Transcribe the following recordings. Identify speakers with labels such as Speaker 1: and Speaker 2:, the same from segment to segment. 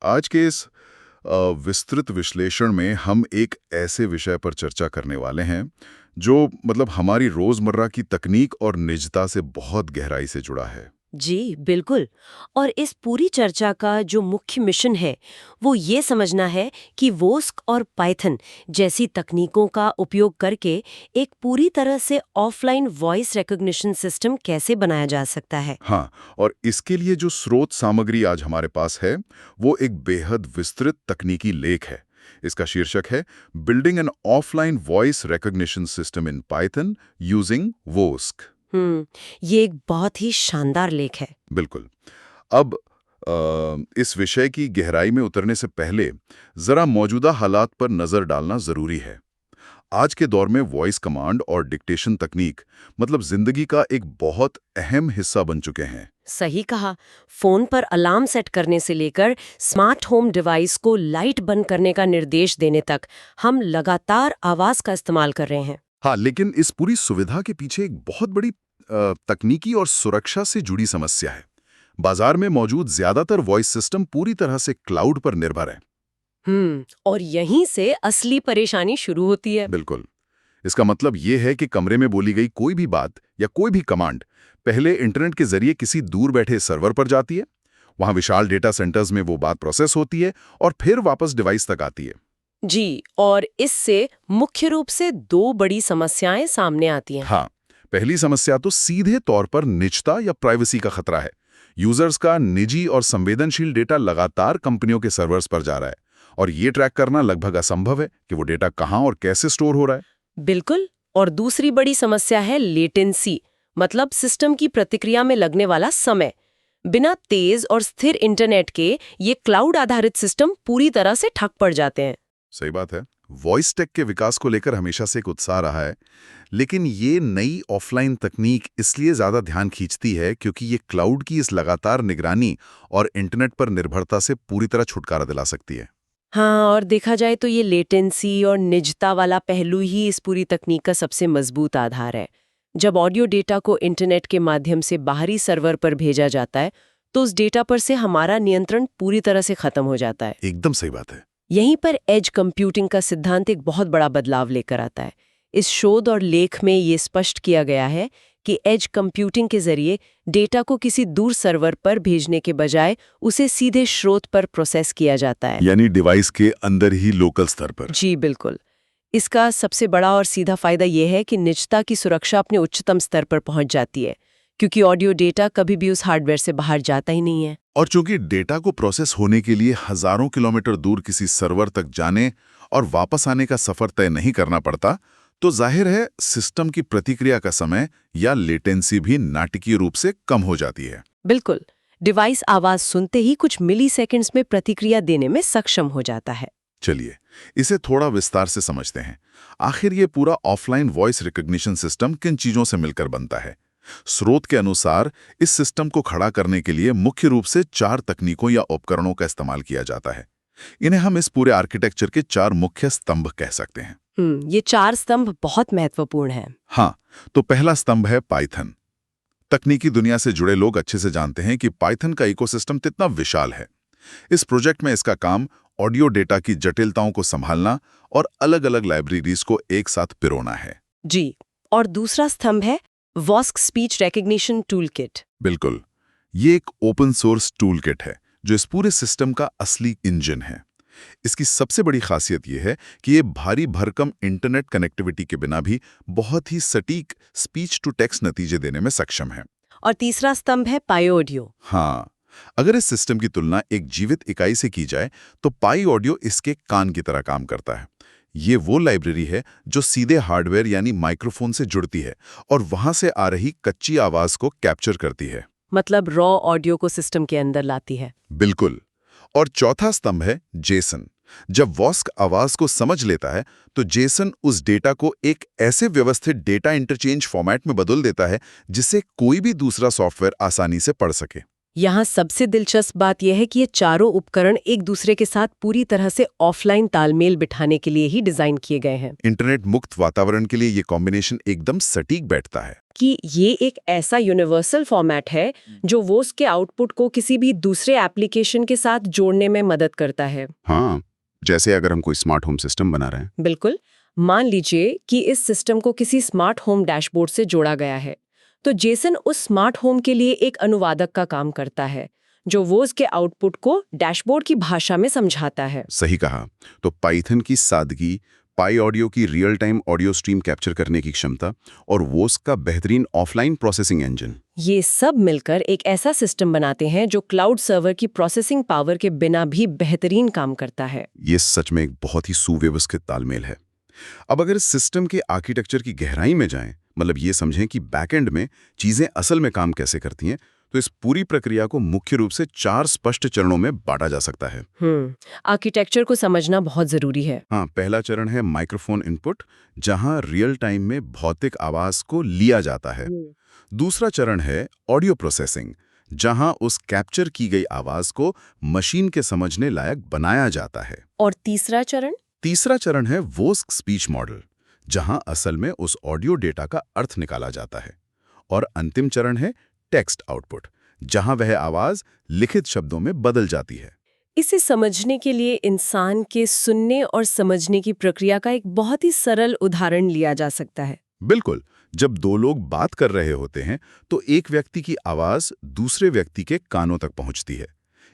Speaker 1: आज के इस विस्तृत विश्लेषण में हम एक ऐसे विषय पर चर्चा करने वाले हैं जो हमारी रोजमर्रा की तकनीक और निजता से बहुत गहराई से जुड़ा है।
Speaker 2: जी बिल्कुल। और इस पूरी चर्चा का जो मुख्य मिशन है वो ये समझना है कि वोस्क और पाइथन जैसी तकनीकों का उपयोग करके एक पूरी तरह से ऑफलाइन वॉइस रिकॉग्निशन सिस्टम कैसे बनाया जा सकता है।
Speaker 1: हाँ, और इसके लिए जो स्रोत सामग्री आज हमारे पास है वो एक बेहद विस्तृत तकनीकी लेख है। इसका शीर्षक है building an offline voice recognition system in Python using Vosk.
Speaker 2: ये एक बहुत ही शानदार लेख है।
Speaker 1: बिल्कुल। अब इस विषय की गहराई में उतरने से पहले जरा मौजूदा हालात पर नजर डालना जरूरी है। आज के दौर में वॉइस कमांड और डिक्टेशन तकनीक जिंदगी का एक बहुत अहम हिस्सा बन चुके हैं।
Speaker 2: सही कहा। फोन पर अलार्म सेट करने से लेकर स्मार्ट होम डिवाइस को लाइट बंद करने का निर्देश देने तक हम लगातार आवाज का इस्तेमाल कर रहे हैं।
Speaker 1: हाँ, लेकिन इस पूरी सुविधा के पीछे एक बहुत बड़ी तकनीकी और सुरक्षा से जुड़ी समस्या है। बाजार में मौजूद ज्यादातर वॉइस सिस्टम पूरी तरह से क्लाउड पर निर्भर है।
Speaker 2: और यहीं से असली परेशानी शुरू होती है।
Speaker 1: बिल्कुल। इसका मतलब ये है कि कमरे में बोली गई कोई भी बात या कोई भी कमांड पहले इंटरनेट के जरिए किसी दूर बैठे सर्वर पर जाती है, वहां विशाल डेटा सेंटर्स में वो बात प्रोसेस होती है और फिर वापस डिवाइस तक आती है।
Speaker 2: जी, और इससे मुख्य रूप से दो बड़ी समस्याएं सामने आती हैं।
Speaker 1: हाँ, पहली समस्या तो सीधे तौर पर निजता या प्राइवेसी का खतरा है। यूजर्स का निजी और संवेदनशील डेटा लगातार कंपनियों के सर्वर्स पर जा रहा है और ये ट्रैक करना लगभग असंभव है कि वो डेटा कहां और कैसे स्टोर हो रहा है।
Speaker 2: बिल्कुल। और दूसरी बड़ी समस्या है लेटेंसी, मतलब सिस्टम की प्रतिक्रिया में लगने वाला समय। बिना तेज और स्थिर इंटरनेट के ये क्लाउड आधारित सिस्टम पूरी तरह से ठप पड़ जाते हैं।
Speaker 1: सही बात है। वॉइस टेक के विकास को लेकर हमेशा से एक उत्साह रहा है, लेकिन ये नई ऑफलाइन तकनीक इसलिए ज्यादा ध्यान खींचती है क्योंकि ये क्लाउड की इस लगातार निगरानी और इंटरनेट पर निर्भरता से पूरी तरह छुटकारा दिला सकती है।
Speaker 2: हाँ, और देखा जाए तो ये लेटेंसी और निजता वाला पहलू ही इस पूरी तकनीक का सबसे मजबूत आधार है। जब ऑडियो डेटा को इंटरनेट के माध्यम से बाहरी सर्वर पर भेजा जाता है तो उस डेटा पर से हमारा नियंत्रण पूरी तरह से खत्म हो जाता है।
Speaker 1: एकदम सही बात है।
Speaker 2: यहीं पर एज कंप्यूटिंग का सिद्धांत एक बहुत बड़ा बदलाव लेकर आता है। इस शोध और लेख में ये स्पष्ट किया गया है कि एज कंप्यूटिंग के जरिए डेटा को किसी दूर सर्वर पर भेजने के बजाय उसे सीधे स्रोत पर प्रोसेस किया जाता है,
Speaker 1: यानी डिवाइस के अंदर ही लोकल स्तर पर।
Speaker 2: जी बिल्कुल। इसका सबसे बड़ा और सीधा फायदा यह है कि निजता की सुरक्षा अपने उच्चतम स्तर पर पहुंच जाती है, क्योंकि ऑडियो डेटा कभी भी उस हार्डवेयर से बाहर जाता ही नहीं है।
Speaker 1: और चूंकि डेटा को प्रोसेस होने के लिए हजारों किलोमीटर दूर किसी सर्वर तक जाने और वापस आने का सफर तय नहीं करना पड़ता, तो जाहिर है सिस्टम की प्रतिक्रिया का समय या लेटेंसी भी नाटकीय रूप से कम हो जाती है।
Speaker 2: बिल्कुल। डिवाइस आवाज सुनते ही कुछ मिली सेकेंड्स में प्रतिक्रिया देने में सक्षम हो जाता है।
Speaker 1: चलिए इसे थोड़ा विस्तार से समझते हैं। आखिर ये पूरा ऑफलाइन वॉइस रिकॉग्निशन सिस्टम किन चीजों से मिलकर बनता है? स्रोत के अनुसार इस सिस्टम को खड़ा करने के लिए मुख्य रूप से 4 तकनीकों या उपकरणों का इस्तेमाल किया जाता है। इन्हें हम इस पूरे आर्किटेक्चर के 4 मुख्य स्तंभ कह सकते हैं।
Speaker 2: ये 4 स्तंभ बहुत महत्वपूर्ण हैं।
Speaker 1: हाँ, तो पहला स्तंभ है पाइथन। तकनीकी दुनिया से जुड़े लोग अच्छे से जानते हैं कि पाइथन का इकोसिस्टम कितना विशाल है। इस प्रोजेक्ट में इसका काम ऑडियो डेटा की जटिलताओं को संभालना और अलग-अलग लाइब्रेरीज को एक साथ पिरोना है।
Speaker 2: जी। और दूसरा स्तंभ है वॉस्क स्पीच रिकॉग्निशन टूलकिट।
Speaker 1: बिल्कुल, ये एक ओपन सोर्स टूलकिट है जो इस पूरे सिस्टम का असली इंजन है। इसकी सबसे बड़ी खासियत यह है कि ये भारी भरकम इंटरनेट कनेक्टिविटी के बिना भी बहुत ही सटीक स्पीच टू टेक्स्ट नतीजे देने में सक्षम है।
Speaker 2: और तीसरा स्तंभ है पाई ऑडियो।
Speaker 1: हाँ, अगर इस सिस्टम की तुलना एक जीवित इकाई से की जाए तो पाई ऑडियो इसके कान की तरह काम करता है। ये वो लाइब्रेरी है जो सीधे हार्डवेयर यानी माइक्रोफोन से जुड़ती है और वहां से आ रही कच्ची आवाज को कैप्चर करती है,
Speaker 2: मतलब रॉ ऑडियो को सिस्टम के अंदर लाती है।
Speaker 1: बिल्कुल। और चौथा स्तंभ है जेसन। जब वॉस्क आवाज को समझ लेता है तो जेसन उस डेटा को एक ऐसे व्यवस्थित डेटा इंटरचेंज फॉर्मेट में बदल देता है जिसे कोई भी दूसरा सॉफ्टवेयर आसानी से पढ़ सके।
Speaker 2: यहाँ सबसे दिलचस्प बात यह है कि ये चारों उपकरण एक दूसरे के साथ पूरी तरह से ऑफलाइन तालमेल बिठाने के लिए ही डिजाइन किए गए हैं।
Speaker 1: इंटरनेट मुक्त वातावरण के लिए ये कॉम्बिनेशन एकदम सटीक बैठता है।
Speaker 2: कि ये एक ऐसा यूनिवर्सल फॉर्मेट है जो वोस के आउटपुट को किसी भी दूसरे एप्लीकेशन के साथ जोड़ने में मदद करता है।
Speaker 3: हाँ, जैसे अगर हम कोई स्मार्ट होम सिस्टम बना रहे हैं।
Speaker 2: बिल्कुल। मान लीजिए कि इस सिस्टम को किसी स्मार्ट होम डैशबोर्ड से जोड़ा गया है, तो जेसन उस स्मार्ट होम के लिए एक अनुवादक का काम करता है जो वोस के आउटपुट को डैशबोर्ड की भाषा में समझाता है।
Speaker 3: सही कहा। तो पाइथन की सादगी, पाई ऑडियो की real time audio stream capture करने की क्षमता और वोस का बेहतरीन ऑफलाइन प्रोसेसिंग इंजन,
Speaker 2: ये सब मिलकर एक ऐसा सिस्टम बनाते हैं जो क्लाउड सर्वर की प्रोसेसिंग पावर के बिना भी बेहतरीन काम करता है।
Speaker 3: ये सच में एक बहुत ही सुव्यवस्थित तालमेल है। अब अगर इस सिस्टम के आर्किटेक्चर की गहराई में जाएं, मतलब ये समझें कि बैकएंड में चीजें असल में काम कैसे करती हैं, तो इस पूरी प्रक्रिया को मुख्य रूप से 4 स्पष्ट चरणों में बांटा जा सकता है।
Speaker 2: आर्किटेक्चर को समझना बहुत जरूरी है।
Speaker 3: हाँ, पहला चरण है माइक्रोफोन इनपुट, जहां रियल टाइम में भौतिक आवाज को लिया जाता है। दूसरा चरण है ऑडियो प्रोसेसिंग, जहां उस कैप्चर की गई आवाज को मशीन के समझने लायक बनाया जाता है।
Speaker 2: और तीसरा चरण है वोस स्पीच मॉडल, जहां असल में उस ऑडियो डेटा का अर्थ निकाला जाता है। और अंतिम चरण है टेक्स्ट आउटपुट, जहां वह आवाज लिखित शब्दों में बदल जाती है। इसे समझने के लिए इंसान के सुनने और समझने की प्रक्रिया का एक बहुत ही सरल उदाहरण लिया जा सकता है।
Speaker 3: बिल्कुल। जब 2 लोग बात कर रहे होते हैं तो एक व्यक्ति की आवाज दूसरे व्यक्ति के कानों तक पहुंचती है।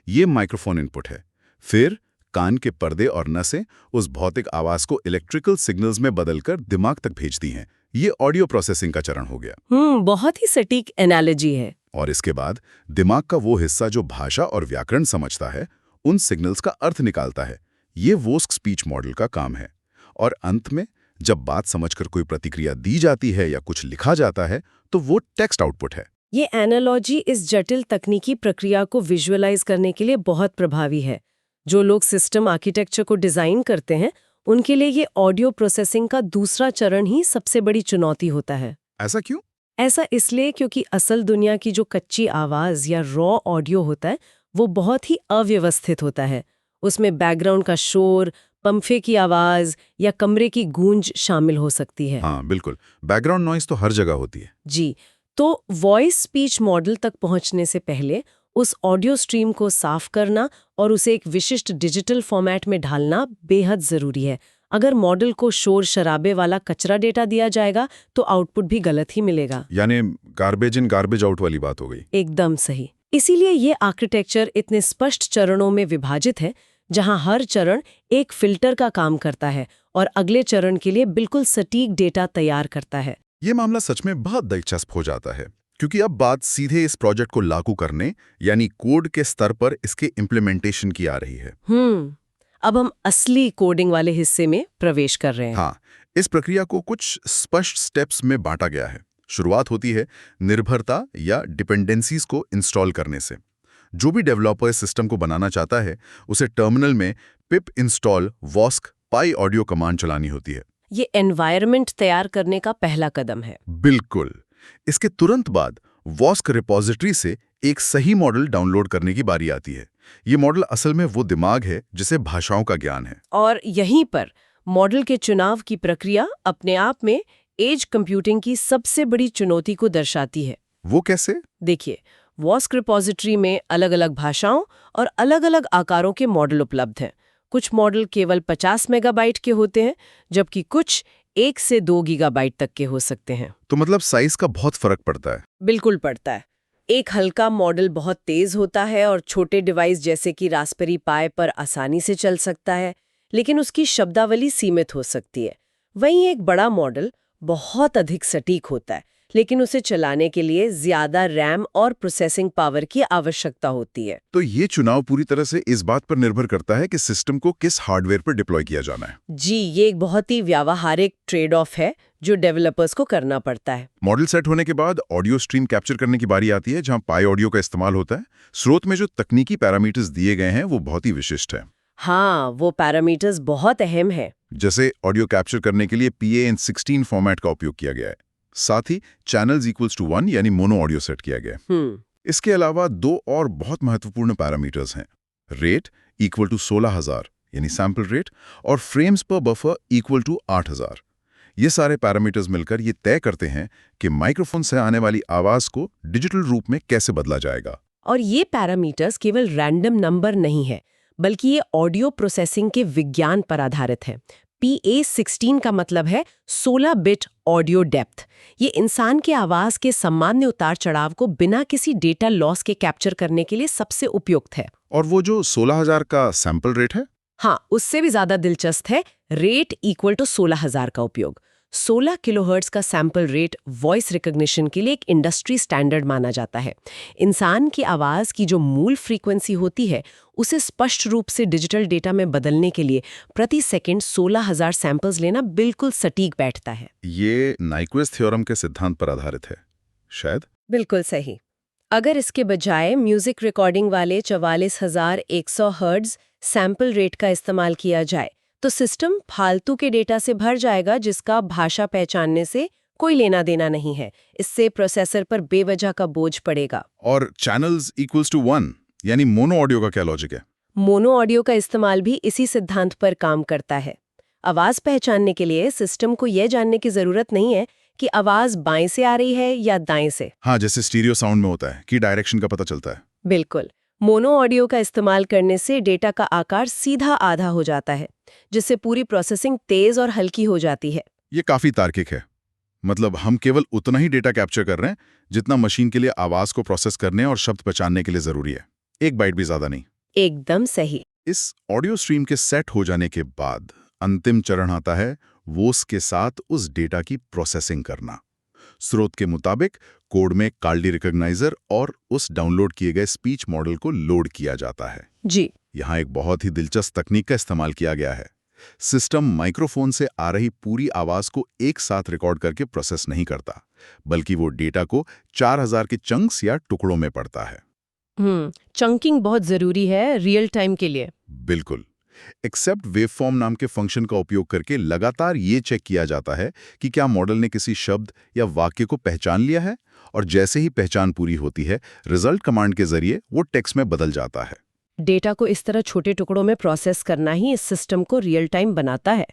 Speaker 3: ये माइक्रोफोन इनपुट है। फिर कान के पर्दे और नसें उस भौतिक आवाज को इलेक्ट्रिकल सिग्नल्स में बदलकर दिमाग तक भेजती हैं। ये ऑडियो प्रोसेसिंग का चरण हो गया।
Speaker 2: बहुत ही सटीक एनालॉजी है।
Speaker 3: और इसके बाद दिमाग का वो हिस्सा जो भाषा और व्याकरण समझता है, उन सिग्नल्स का अर्थ निकालता है। ये वोस स्पीच मॉडल का काम है। और अंत में जब बात समझकर कोई प्रतिक्रिया दी जाती है या कुछ लिखा जाता है, तो वो टेक्स्ट आउटपुट है।
Speaker 2: ये एनालॉजी इस जटिल तकनीकी प्रक्रिया को विजुअलाइज करने के लिए बहुत प्रभावी है। जो लोग सिस्टम आर्किटेक्चर को डिजाइन करते हैं, उनके लिए ये ऑडियो प्रोसेसिंग का दूसरा चरण ही सबसे बड़ी चुनौती होता है।
Speaker 3: ऐसा क्यों?
Speaker 2: ऐसा इसलिए क्योंकि असल दुनिया की जो कच्ची आवाज या रॉ ऑडियो होता है, वो बहुत ही अव्यवस्थित होता है। उसमें बैकग्राउंड का शोर, पंखे की आवाज या कमरे की गूंज शामिल हो सकती है।
Speaker 3: हाँ, बिल्कुल। बैकग्राउंड नॉइज तो हर जगह होती है।
Speaker 2: जी, तो वॉइस स्पीच मॉडल तक पहुंचने से पहले उस ऑडियो स्ट्रीम को साफ करना और उसे एक विशिष्ट डिजिटल फॉर्मेट में ढालना बेहद जरूरी है। अगर मॉडल को शोर शराबे वाला कचरा डेटा दिया जाएगा तो आउटपुट भी गलत ही मिलेगा।
Speaker 3: यानी गार्बेज इन गार्बेज आउट वाली बात हो गई।
Speaker 2: एकदम सही। इसीलिए ये आर्किटेक्चर इतने स्पष्ट चरणों में विभाजित है, जहां हर चरण एक फिल्टर का काम करता है और अगले चरण के लिए बिल्कुल सटीक डेटा तैयार करता है।
Speaker 3: ये मामला सच में बहुत दिलचस्प हो जाता है, क्योंकि अब बात सीधे इस प्रोजेक्ट को लागू करने यानी कोड के स्तर पर इसके इम्प्लीमेंटेशन की आ रही है।
Speaker 2: अब हम असली कोडिंग वाले हिस्से में प्रवेश कर रहे हैं।
Speaker 3: हाँ, इस प्रक्रिया को कुछ स्पष्ट स्टेप्स में बांटा गया है। शुरुआत होती है निर्भरता या डिपेंडेंसीज को इंस्टॉल करने से। जो भी डेवलपर इस सिस्टम को बनाना चाहता है, उसे टर्मिनल में पिप इंस्टॉल वोस्क पाई ऑडियो कमांड चलानी होती है।
Speaker 2: ये एनवायरनमेंट तैयार करने का पहला कदम है।
Speaker 3: बिल्कुल। इसके तुरंत बाद वोस्क रिपोजिटरी से एक सही मॉडल डाउनलोड करने की बारी आती है। ये मॉडल असल में वो दिमाग है जिसे भाषाओं का ज्ञान है।
Speaker 2: और यहीं पर मॉडल के चुनाव की प्रक्रिया अपने आप में एज कंप्यूटिंग की सबसे बड़ी चुनौती को दर्शाती है।
Speaker 3: वो कैसे?
Speaker 2: देखिए, वोस्क रिपोजिटरी में अलग-अलग भाषाओं और अलग-अलग आकारों के मॉडल उपलब्ध हैं। कुछ मॉडल केवल 50 मेगाबाइट के होते हैं, जबकि कुछ 1 से 2 गीगाबाइट तक के हो सकते हैं।
Speaker 3: तो मतलब साइज का बहुत फर्क पड़ता है।
Speaker 2: बिल्कुल पड़ता है। एक हल्का मॉडल बहुत तेज होता है और छोटे डिवाइस जैसे कि रास्पबेरी पाई पर आसानी से चल सकता है, लेकिन उसकी शब्दावली सीमित हो सकती है। वहीं एक बड़ा मॉडल बहुत अधिक सटीक होता है, लेकिन उसे चलाने के लिए ज्यादा रैम और प्रोसेसिंग पावर की आवश्यकता होती है।
Speaker 3: तो ये चुनाव पूरी तरह से इस बात पर निर्भर करता है कि सिस्टम को किस हार्डवेयर पर डिप्लॉय किया जाना है।
Speaker 2: जी, ये एक बहुत ही व्यावहारिक ट्रेड ऑफ है जो डेवलपर्स को करना पड़ता है।
Speaker 3: मॉडल सेट होने के बाद ऑडियो स्ट्रीम कैप्चर करने की बारी आती है, जहां पाई ऑडियो का इस्तेमाल होता है। स्रोत में जो तकनीकी पैरामीटर्स दिए गए हैं वो बहुत ही विशिष्ट है।
Speaker 2: हाँ, वो पैरामीटर्स बहुत अहम है।
Speaker 3: जैसे ऑडियो कैप्चर करने के लिए PAN16 फॉर्मेट का उपयोग किया गया है। साथ ही चैनल्स इक्वल्स टू 1 यानी मोनो ऑडियो सेट किया गया है। इसके अलावा दो और बहुत महत्वपूर्ण पैरामीटर्स हैं। रेट इक्वल टू 16,000 यानी सैंपल रेट, और फ्रेम्स पर बफर इक्वल टू 8,000। ये सारे पैरामीटर्स मिलकर ये तय करते हैं कि माइक्रोफोन से आने वाली आवाज को डिजिटल रूप में कैसे बदला जाएगा।
Speaker 2: और ये पैरामीटर्स केवल रैंडम नंबर नहीं है, बल्कि ये ऑडियो प्रोसेसिंग के विज्ञान पर आधारित है। PA16 का मतलब है 16 बिट ऑडियो डेप्थ। ये इंसान के आवाज के सामान्य उतार चढ़ाव को बिना किसी डेटा लॉस के कैप्चर करने के लिए सबसे उपयुक्त है।
Speaker 3: और वो जो 16,000 का सैंपल रेट है,
Speaker 2: हाँ, उससे भी ज्यादा दिलचस्प है रेट इक्वल टू 16,000 का उपयोग। 16 किलोहर्ट्ज का सैंपल रेट वॉइस रिकॉग्निशन के लिए एक इंडस्ट्री स्टैंडर्ड माना जाता है। इंसान की आवाज की जो मूल फ्रीक्वेंसी होती है उसे स्पष्ट रूप से डिजिटल डेटा में बदलने के लिए प्रति सेकंड 16,000 सैंपल्स लेना बिल्कुल सटीक बैठता है।
Speaker 3: ये नाइक्वेस्ट थ्योरम के सिद्धांत पर आधारित है शायद।
Speaker 2: बिल्कुल सही। अगर इसके बजाय म्यूजिक रिकॉर्डिंग वाले 44,100 हर्ट्ज सैंपल रेट का इस्तेमाल किया जाए तो सिस्टम फालतू के डेटा से भर जाएगा जिसका भाषा पहचानने से कोई लेना देना नहीं है। इससे प्रोसेसर पर बेवजह का बोझ पड़ेगा।
Speaker 3: और चैनल्स इक्वल्स टू 1 यानी मोनो ऑडियो का क्या लॉजिक है?
Speaker 2: मोनो ऑडियो का इस्तेमाल भी इसी सिद्धांत पर काम करता है। आवाज पहचानने के लिए सिस्टम को यह जानने की जरूरत नहीं है कि आवाज बाएं से आ रही है या दाएं से।
Speaker 3: हाँ, जैसे स्टीरियो साउंड में होता है कि डायरेक्शन का पता चलता है।
Speaker 2: बिल्कुल। मोनो ऑडियो का इस्तेमाल करने से डेटा का आकार सीधा आधा हो जाता है, जिससे पूरी प्रोसेसिंग तेज और हल्की हो जाती है।
Speaker 3: ये काफी तार्किक है। मतलब हम केवल उतना ही डेटा कैप्चर कर रहे हैं जितना मशीन के लिए आवाज को प्रोसेस करने और शब्द पहचानने के लिए जरूरी है। 1 बाइट भी ज्यादा नहीं।
Speaker 2: एकदम सही।
Speaker 3: इस ऑडियो स्ट्रीम के सेट हो जाने के बाद अंतिम चरण आता है वॉइस के साथ उस डेटा की प्रोसेसिंग करना। स्रोत के मुताबिक कोड में कार्डी रिकॉग्नाइजर और उस डाउनलोड किए गए स्पीच मॉडल को लोड किया जाता है।
Speaker 2: जी।
Speaker 3: यहाँ एक बहुत ही दिलचस्प तकनीक का इस्तेमाल किया गया है। सिस्टम माइक्रोफोन से आ रही पूरी आवाज को एक साथ रिकॉर्ड करके प्रोसेस नहीं करता, बल्कि वो डेटा को 4000 के चंक्स या टुकड़ों में पढ़ता है।
Speaker 2: चंकिंग बहुत जरूरी है रियल टाइम के लिए।
Speaker 3: बिल्कुल। एक्सेप्ट वेवफॉर्म नाम के फंक्शन का उपयोग करके लगातार ये चेक किया जाता है कि क्या मॉडल ने किसी शब्द या वाक्य को पहचान लिया है, और जैसे ही पहचान पूरी होती है रिजल्ट कमांड के जरिए वो टेक्स्ट में बदल जाता है।
Speaker 2: डेटा को इस तरह छोटे टुकड़ों में प्रोसेस करना ही इस सिस्टम को रियल टाइम बनाता है।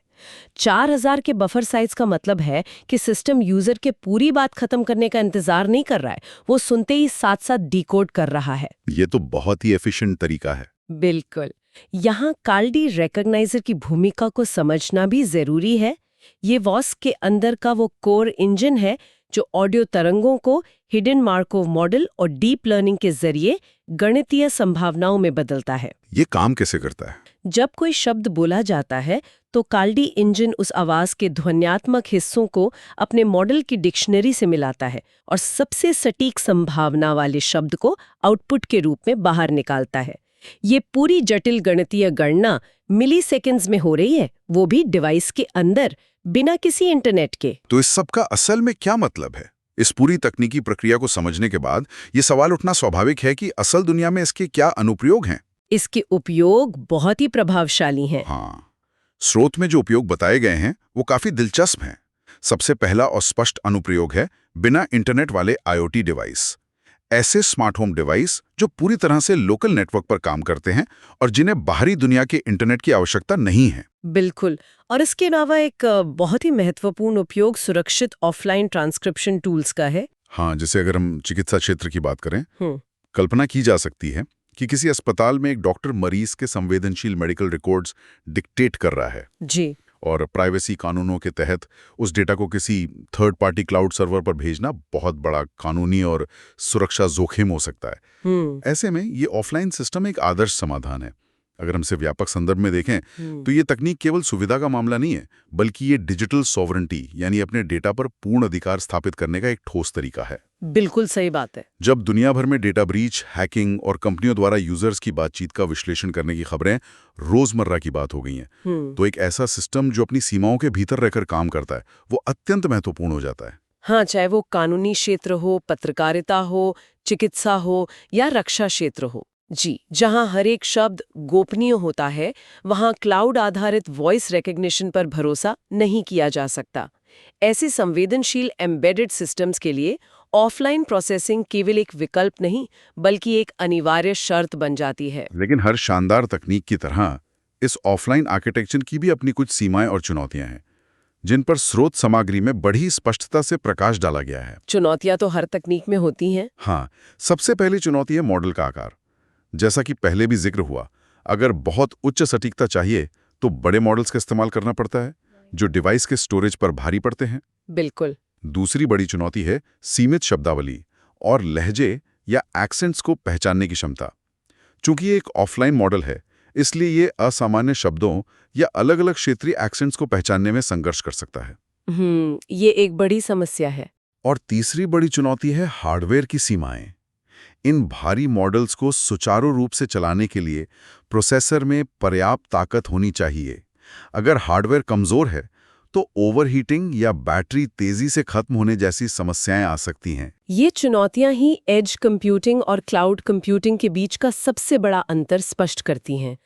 Speaker 2: 4000 के बफर साइज का मतलब है कि सिस्टम यूजर के पूरी बात खत्म करने का इंतजार नहीं कर रहा है, वो सुनते ही साथ साथ डिकोड कर रहा है।
Speaker 3: ये तो बहुत ही एफिशिएंट तरीका है।
Speaker 2: बिल्कुल। यहाँ कार्डी रिकॉग्नाइजर की भूमिका को समझना भी जरूरी है। ये वॉइस के अंदर का वो कोर इंजन है जो ऑडियो तरंगों को हिडन मार्कोव मॉडल और डीप लर्निंग के जरिए गणितीय संभावनाओं में बदलता है।
Speaker 3: ये काम कैसे करता है?
Speaker 2: जब कोई शब्द बोला जाता है तो कार्डी इंजन उस आवाज के ध्वन्यात्मक हिस्सों को अपने मॉडल की डिक्शनरी से मिलाता है और सबसे सटीक संभावना वाले शब्द को आउटपुट के रूप में बाहर निकालता है। ये पूरी जटिल गणितीय गणना मिलीसेकंड्स में हो रही है, वो भी डिवाइस के अंदर, बिना किसी इंटरनेट के।
Speaker 3: तो इस सब का असल में क्या मतलब है? इस पूरी तकनीकी प्रक्रिया को समझने के बाद ये सवाल उठना स्वाभाविक है कि असल दुनिया में इसके क्या अनुप्रयोग हैं?
Speaker 2: इसके उपयोग बहुत ही प्रभावशाली हैं।
Speaker 3: हाँ, स्रोत में जो उपयोग बताए गए हैं वो काफी दिलचस्प हैं। सबसे पहला और स्पष्ट अनुप्रयोग है बिना इंटरनेट वाले IoT डिवाइस। ऐसे स्मार्ट होम डिवाइस जो पूरी तरह से लोकल नेटवर्क पर काम करते हैं और जिन्हें बाहरी दुनिया के इंटरनेट की आवश्यकता नहीं है।
Speaker 2: बिल्कुल। और इसके अलावा एक बहुत ही महत्वपूर्ण उपयोग सुरक्षित ऑफलाइन ट्रांसक्रिप्शन टूल्स का है।
Speaker 3: हाँ, जैसे अगर हम चिकित्सा क्षेत्र की बात करें, कल्पना की जा सकती है कि किसी अस्पताल में एक डॉक्टर मरीज के संवेदनशील मेडिकल रिकॉर्ड्स डिक्टेट कर रहा है
Speaker 2: जी,
Speaker 3: और प्राइवेसी कानूनों के तहत उस डेटा को किसी थर्ड पार्टी क्लाउड सर्वर पर भेजना बहुत बड़ा कानूनी और सुरक्षा जोखिम हो सकता है। ऐसे में ये ऑफलाइन सिस्टम एक आदर्श समाधान है। अगर हम इसे व्यापक संदर्भ में देखें तो ये तकनीक केवल सुविधा का मामला नहीं है, बल्कि ये डिजिटल सॉवरेंटी यानी अपने डेटा पर पूर्ण अधिकार स्थापित करने का एक ठोस तरीका है।
Speaker 2: बिल्कुल सही बात है।
Speaker 3: जब दुनिया भर में डेटा ब्रीच, हैकिंग और कंपनियों द्वारा यूजर्स की बातचीत का विश्लेषण करने की खबरें रोजमर्रा की बात हो गई हैं, तो एक ऐसा सिस्टम जो अपनी सीमाओं के भीतर रहकर काम करता है वो अत्यंत महत्वपूर्ण हो जाता है।
Speaker 2: हाँ, चाहे वो कानूनी क्षेत्र हो, पत्रकारिता हो, चिकित्सा हो या रक्षा क्षेत्र हो। जी, जहां हर एक शब्द गोपनीय होता है, वहां क्लाउड आधारित वॉइस रिकॉग्निशन पर भरोसा नहीं किया जा सकता। ऐसे संवेदनशील एम्बेडेड सिस्टम्स के लिए ऑफलाइन प्रोसेसिंग केवल एक विकल्प नहीं बल्कि एक अनिवार्य शर्त बन जाती है।
Speaker 1: लेकिन हर शानदार तकनीक की तरह इस ऑफलाइन आर्किटेक्चर की भी अपनी कुछ सीमाएं और चुनौतियां हैं, जिन पर स्रोत सामग्री में बड़ी स्पष्टता से प्रकाश डाला गया है।
Speaker 2: चुनौतियां तो हर तकनीक में होती हैं।
Speaker 1: हाँ, सबसे पहली चुनौती है मॉडल का आकार। जैसा कि पहले भी जिक्र हुआ, अगर बहुत उच्च सटीकता चाहिए तो बड़े मॉडल्स का इस्तेमाल करना पड़ता है, जो डिवाइस के स्टोरेज पर भारी पड़ते हैं।
Speaker 2: बिल्कुल।
Speaker 1: दूसरी बड़ी चुनौती है सीमित शब्दावली और लहजे या एक्सेंट्स को पहचानने की क्षमता। चूंकि ये एक ऑफलाइन मॉडल है, इसलिए ये असामान्य शब्दों या अलग-अलग क्षेत्रीय एक्सेंट्स को पहचानने में संघर्ष कर सकता है।
Speaker 2: ये एक बड़ी समस्या है।
Speaker 1: और तीसरी बड़ी चुनौती है हार्डवेयर की सीमाएं। इन भारी मॉडल्स को सुचारू रूप से चलाने के लिए प्रोसेसर में पर्याप्त ताकत होनी चाहिए। अगर हार्डवेयर कमजोर है तो ओवरहीटिंग या बैटरी तेजी से खत्म होने जैसी समस्याएं आ सकती हैं।
Speaker 2: ये चुनौतियां ही एज कंप्यूटिंग और क्लाउड कंप्यूटिंग के बीच का सबसे बड़ा अंतर स्पष्ट करती हैं।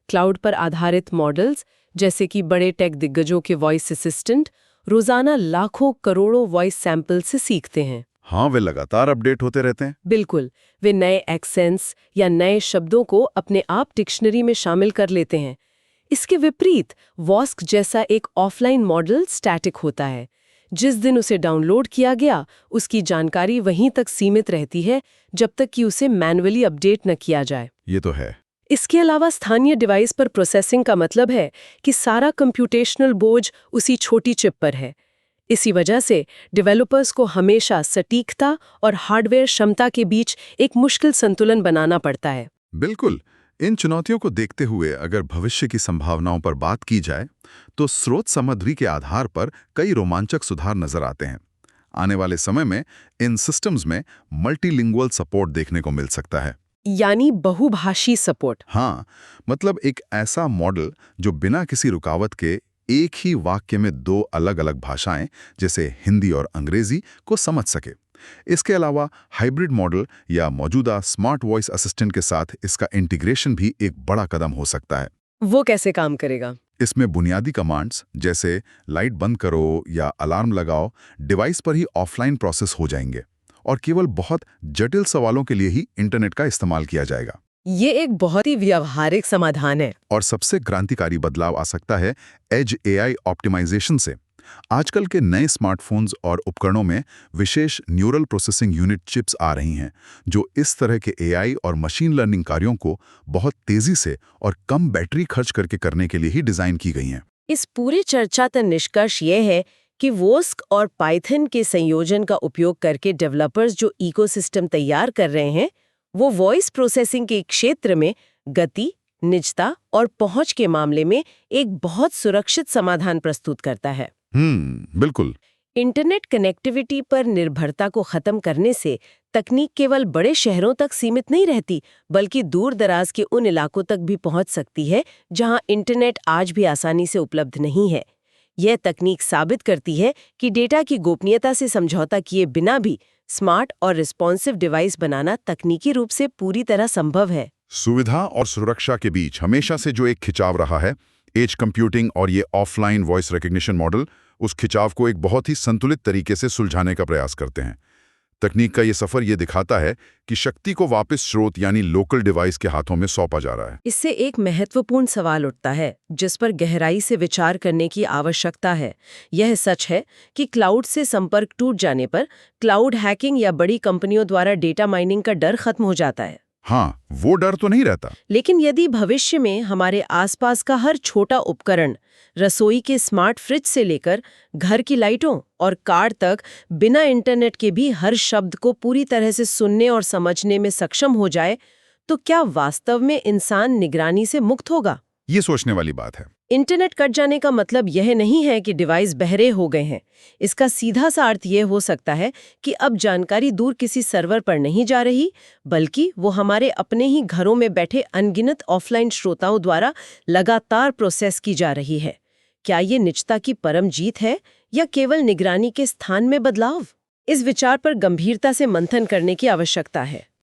Speaker 2: क्लाउड पर आधारित मॉडल्स, जैसे कि बड़े टेक दिग्गजों के वॉइस असिस्टेंट, रोजाना लाखों करोड़ों वॉइस सैंपल से सीखते हैं।
Speaker 1: हाँ, वे लगातार अपडेट होते रहते हैं।
Speaker 2: बिल्कुल, वे नए एक्सेंट्स या नए शब्दों को अपने आप डिक्शनरी में शामिल कर लेते हैं। इसके विपरीत वॉस्क जैसा एक ऑफलाइन मॉडल स्टैटिक होता है। जिस दिन उसे डाउनलोड किया गया, उसकी जानकारी वहीं तक सीमित रहती है जब तक कि उसे मैन्युअली अपडेट न किया जाए।
Speaker 1: ये तो है।
Speaker 2: इसके अलावा स्थानीय डिवाइस पर प्रोसेसिंग का मतलब है कि सारा कंप्यूटेशनल बोझ उसी छोटी चिप पर है। इसी वजह से डेवलपर्स को हमेशा सटीकता और हार्डवेयर क्षमता के बीच एक मुश्किल संतुलन बनाना पड़ता है।
Speaker 1: बिल्कुल। इन चुनौतियों को देखते हुए अगर भविष्य की संभावनाओं पर बात की जाए तो स्रोत सामग्री के आधार पर कई रोमांचक सुधार नजर आते हैं। आने वाले समय में इन सिस्टम्स में मल्टीलिंगुअल सपोर्ट देखने को मिल सकता है।
Speaker 2: यानी बहुभाषी सपोर्ट।
Speaker 1: हाँ, मतलब एक ऐसा मॉडल जो बिना किसी रुकावट के एक ही वाक्य में दो अलग-अलग भाषाएं जैसे हिंदी और अंग्रेजी को समझ सके। इसके अलावा हाइब्रिड मॉडल या मौजूदा स्मार्ट वॉइस असिस्टेंट के साथ इसका इंटीग्रेशन भी एक बड़ा कदम हो सकता है।
Speaker 2: वो कैसे काम करेगा?
Speaker 1: इसमें बुनियादी कमांड्स जैसे लाइट बंद करो या अलार्म लगाओ डिवाइस पर ही ऑफलाइन प्रोसेस हो जाएंगे और केवल बहुत जटिल सवालों के लिए ही इंटरनेट का इस्तेमाल किया जाएगा।
Speaker 2: ये एक बहुत ही व्यावहारिक समाधान है।
Speaker 1: और सबसे क्रांतिकारी बदलाव आ सकता है एज एआई ऑप्टिमाइजेशन से। आजकल के नए स्मार्टफोन्स और उपकरणों में विशेष न्यूरल प्रोसेसिंग यूनिट चिप्स आ रही हैं, जो इस तरह के एआई और मशीन लर्निंग कार्यों को बहुत तेजी से और कम बैटरी खर्च करके करने के लिए ही डिजाइन की गई हैं।
Speaker 2: इस पूरी चर्चा का निष्कर्ष ये है कि वोस्क और पाइथन के संयोजन का उपयोग करके डेवलपर्स जो इकोसिस्टम तैयार कर रहे हैं, वो वॉइस प्रोसेसिंग के क्षेत्र में गति, निजता और पहुंच के मामले में एक बहुत सुरक्षित समाधान प्रस्तुत करता है।
Speaker 1: बिल्कुल।
Speaker 2: इंटरनेट कनेक्टिविटी पर निर्भरता को खत्म करने से तकनीक केवल बड़े शहरों तक सीमित नहीं रहती, बल्कि दूर दराज के उन इलाकों तक भी पहुंच सकती है जहां इंटरनेट आज भी आसानी से उपलब्ध नहीं है। यह तकनीक साबित करती है कि डेटा की गोपनीयता से समझौता किए बिना भी स्मार्ट और रिस्पॉन्सिव डिवाइस बनाना तकनीकी रूप से पूरी तरह संभव है।
Speaker 1: सुविधा और सुरक्षा के बीच हमेशा से जो एक खिंचाव रहा है, एज कंप्यूटिंग और ये ऑफलाइन वॉइस रिकग्निशन मॉडल उस खिंचाव को एक बहुत ही संतुलित तरीके से सुलझाने का प्रयास करते हैं। तकनीक का ये सफर ये दिखाता है कि शक्ति को वापस स्रोत यानी लोकल डिवाइस के हाथों में सौंपा जा रहा है।
Speaker 2: इससे एक महत्वपूर्ण सवाल उठता है जिस पर गहराई से विचार करने की आवश्यकता है। यह सच है कि क्लाउड से संपर्क टूट जाने पर क्लाउड हैकिंग या बड़ी कंपनियों द्वारा डेटा माइनिंग का डर खत्म हो जाता है।
Speaker 1: हाँ, वो डर तो नहीं रहता।
Speaker 2: लेकिन यदि भविष्य में हमारे आसपास का हर छोटा उपकरण, रसोई के स्मार्ट फ्रिज से लेकर घर की लाइटों और कार तक बिना इंटरनेट के भी हर शब्द को पूरी तरह से सुनने और समझने में सक्षम हो जाए, तो क्या वास्तव में इंसान निगरानी से मुक्त होगा?
Speaker 1: ये सोचने वाली बात है।
Speaker 2: इंटरनेट कट जाने का मतलब यह नहीं है कि डिवाइस बहरे हो गए हैं। इसका सीधा सा अर्थ यह हो सकता है कि अब जानकारी दूर किसी सर्वर पर नहीं जा रही, बल्कि वो हमारे अपने ही घरों में बैठे अनगिनत ऑफलाइन श्रोताओं द्वारा लगातार प्रोसेस की जा रही है। क्या ये निजता की परम जीत है या केवल निगरानी के स्थान में बदलाव? इस विचार पर गंभीरता से मंथन करने की आवश्यकता है।